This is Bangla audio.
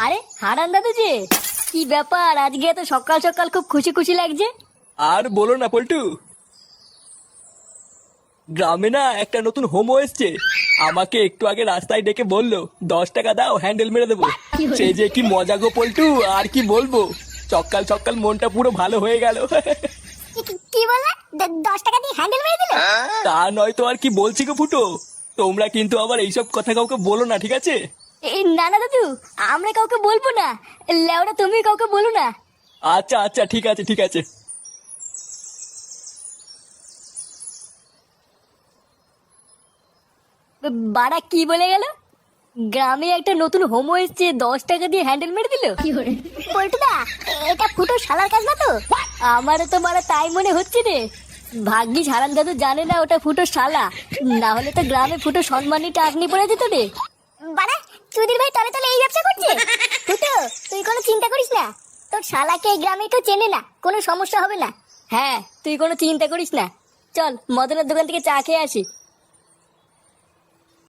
আরে হারান দাদু যে, কি ব্যাপার আজকে এত সকাল সকাল খুব খুশি খুশি লাগছে? আর বলো না পল্টু, গ্রামে না একটা নতুন হোমো এসছে। আমাকে একটু আগে রাস্তায় ডেকে বললো 10 টাকা দাও হ্যান্ডেল মেরে দেবো। সে যে কি মজা গো পল্টু, আর কি বলবো। সকাল সকাল মনটা পুরো ভালো হয়ে গেল। কি বললা? 10 টাকা দিয়ে হ্যান্ডেল মেরে দিল? তা নয় তো আর কি বলছি গো ফুটো। তোমরা কিন্তু আবার এইসব কথা কাউকে বলো না, ঠিক আছে? এই না না দাদু, আমরা কাউকে বলবো না। লেওরা তুমি কাউকে বলো না। আচ্ছা আচ্ছা, ঠিক আছে ঠিক আছে। বাড়া কি বলে গেল? গ্রামে একটা নতুন হোমো এসছে, 10 টাকা দিয়ে হ্যান্ডেল মেরে দিল। পল্টুদা, এটা ফুটো শালার কাজ না তো? আমারও তো বাড়া তাই মনে হচ্ছে রে। ভাগ্যিস হারান দাদু জানে না ওটা ফুটো শালা, না হলে তো গ্রামে ফুটো সম্মানী টাকনি পড়ে যেত রে। বাড়া, চুদির ভাই তলে তলে এই ব্যবসা করছে। ফুটো, তুই কোনো চিন্তা করিস না। তোর শালাকে এই গ্রামে কেউ চেনে না, কোনো সমস্যা হবে না। হ্যাঁ, তুই কোনো চিন্তা করিস না। চল মদনের দোকান থেকে চা খেয়ে আসি।